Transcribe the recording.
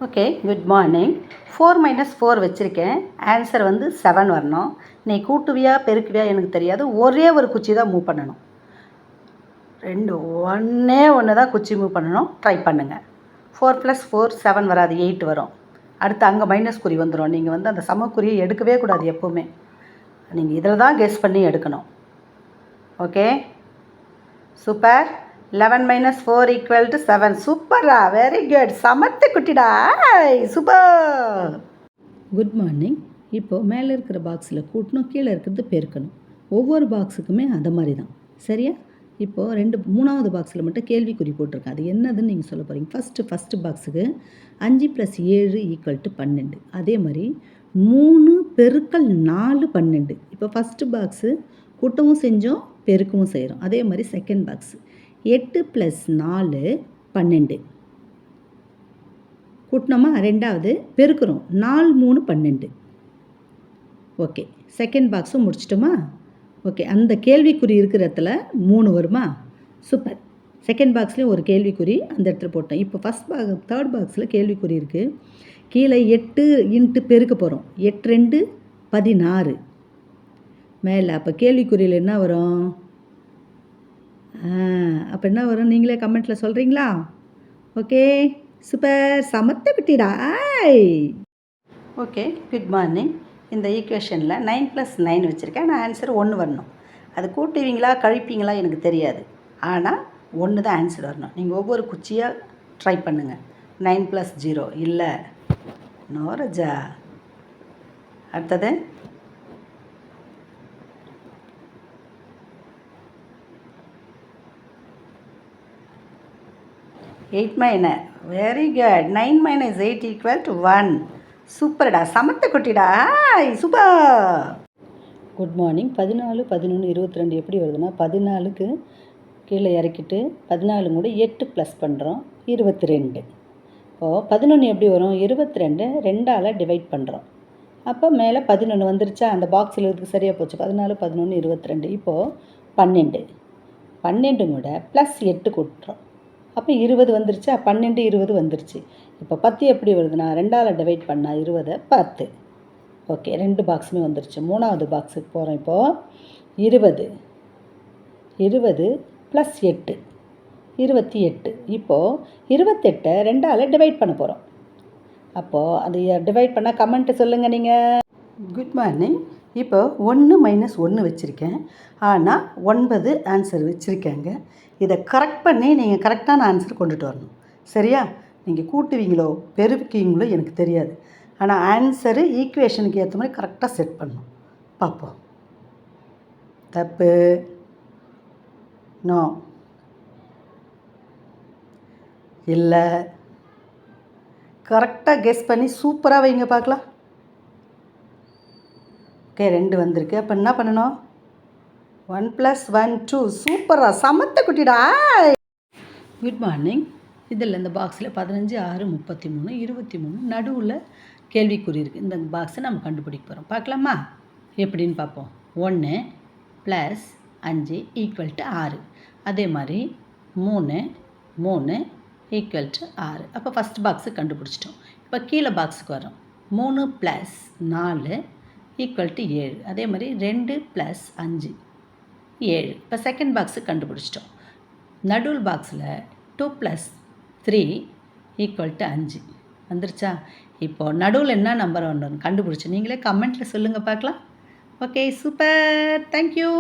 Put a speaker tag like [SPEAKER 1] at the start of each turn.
[SPEAKER 1] Okay, good morning. 4 - 4 வச்சுருக்கேன். Answer வந்து 7 வரணும். நீ கூட்டுவியா பெருக்குவியா எனக்கு தெரியாது. ஒரே ஒரு குச்சி தான் மூவ் பண்ணணும். ஒன்றே தான் குச்சி மூவ் பண்ணணும். ட்ரை பண்ணுங்கள். 4 + 4 7 வராது, 8 வரும். அடுத்து அங்கே மைனஸ் குறி வந்துடும். நீங்கள் வந்து அந்த சமக்குறியை எடுக்கவே கூடாது எப்போவுமே. நீங்கள் இதில் தான் கெஸ் பண்ணி எடுக்கணும். Okay, super. 11 - 4 = 7. சூப்பரா, வெரி குட். சமத்து குட்டிடா, சூப்பர். Good morning. இப்போது மேலே இருக்கிற பாக்ஸில் கூட்டணும், கீழே இருக்கிறது பெருக்கணும். ஒவ்வொரு பாக்ஸுக்குமே அந்த மாதிரி தான், சரியா? இப்போது மூணாவது பாக்ஸில் மட்டும் கேள்விக்குறி போட்டிருக்கேன். அது என்னதுன்னு நீங்கள் சொல்ல போகிறீங்க. ஃபஸ்ட்டு பாக்ஸுக்கு 5 + 7 = 12. அதே மாதிரி 3 × 4 12. இப்போ ஃபஸ்ட்டு பாக்ஸு கூட்டவும் செஞ்சோம், பெருக்கவும் செய்கிறோம். அதே மாதிரி செகண்ட் பாக்ஸு 8 + 4 12. கூட்டினோமா, ரெண்டாவது பெருக்கிறோம், 4 × 3 12. ஓகே, செகண்ட் பாக்ஸும் முடிச்சிட்டோமா? ஓகே, அந்த கேள்விக்குறி இருக்கிற இடத்துல 3 வருமா? சூப்பர். செகண்ட் பாக்ஸ்லேயும் ஒரு கேள்விக்குறி அந்த இடத்துல போட்டோம். இப்போ தேர்ட் பாக்ஸில் கேள்விக்குறி இருக்குது. கீழே 8 × பெருக்க போகிறோம். 8 2 16 மேலே. அப்போ கேள்விக்குறியில் என்ன வரும்? அப்போ என்ன வரும், நீங்களே கமெண்ட்டில் சொல்கிறீங்களா? Okay, super. சமத்த குட்டிடா. Okay, good morning. இந்த ஈக்குவேஷனில் 9 + 9 வச்சுருக்கேன். நான் ஆன்சர் 1 வரணும். அது கூட்டுவீங்களா கழிப்பீங்களா எனக்கு தெரியாது, ஆனால் 1 தான் ஆன்சர் வரணும். நீங்கள் ஒவ்வொரு குச்சியாக ட்ரை பண்ணுங்கள். 9 + 0 இல்லை, நோ ரஜா. அடுத்தது 8 - வெரி குட். 9 - 8 = 1. சூப்பர்டா, சமத்த குட்டிடா, சூப்பர். Good morning. 14 11 22 எப்படி வருதுன்னா, 14க்கு கீழே இறக்கிட்டு 14 கூட 8 ப்ளஸ் பண்ணுறோம், 22. இப்போது 11 எப்படி வரும்? 22 2ஆல் டிவைட் பண்ணுறோம். அப்போ மேலே 11 வந்துருச்சா? அந்த பாக்ஸில் இருக்குது, சரியாக போச்சு. 14 11 22. இப்போது 12 12 கூட ப்ளஸ் 8 கூட்டுறோம். அப்போ 20 வந்துருச்சா? 12 20 வந்துருச்சு. இப்போ 10 எப்படி வருதுன்னா, 2ஆல் டிவைட் பண்ணால் 20 10. ஓகே, 2 பாக்ஸுமே வந்துருச்சு. மூணாவது பாக்ஸுக்கு போகிறோம். இப்போது 20 20 + 8 28. இப்போது 28 2ஆல் டிவைட் பண்ண போகிறோம். அப்போது அது டிவைட் பண்ணால் கமெண்ட்டு சொல்லுங்கள் நீங்கள். Good morning. இப்போ 1 - 1 வச்சுருக்கேன், ஆனால் 9 ஆன்சர் வச்சுருக்கேங்க. இதை கரெக்ட் பண்ணி நீங்கள் கரெக்டான ஆன்சர் கொண்டுட்டு வரணும், சரியா? நீங்கள் கூட்டுவீங்களோ பெருக்குவீங்களோ எனக்கு தெரியாது, ஆனால் ஆன்சரு ஈக்குவேஷனுக்கு ஏற்ற மாதிரி கரெக்டாக செட் பண்ணணும். பார்ப்போம். தப்பு, நோ, இல்லை. கரெக்டாக கெஸ் பண்ணி சூப்பராக வைங்க பார்க்கலாம். ஓகே, 2 வந்திருக்கு. அப்போ என்ன பண்ணணும்? 1 + 1 2. சூப்பராக, சமத்த குட்டிடா. Good morning. இதில் இந்த பாக்ஸில் 15 6 33 23 நடுவில் கேள்விக்குறி இருக்குது. இந்த பாக்ஸை நம்ம கண்டுபிடிக்க போகிறோம். பார்க்கலாமா? எப்படின்னு பார்ப்போம். 1 + 5 = 6. அதே மாதிரி 3 3 = 6. அப்போ ஃபஸ்ட் பாக்ஸு கண்டுபிடிச்சிட்டோம். இப்போ கீழே பாக்ஸுக்கு வரோம். 3 + 4 = 7. அதே மாதிரி 2 + 5 7. இப்போ செகண்ட் பாக்ஸு கண்டுபிடிச்சிட்டோம். நடுவில் பாக்ஸில் 2 + 3 = 5 வந்துருச்சா? இப்போது நடுவில் என்ன நம்பர் ஒன்று கண்டுபிடிச்சி நீங்களே கமெண்ட்டில் சொல்லுங்கள் பார்க்கலாம். Okay, super. தேங்க்யூ.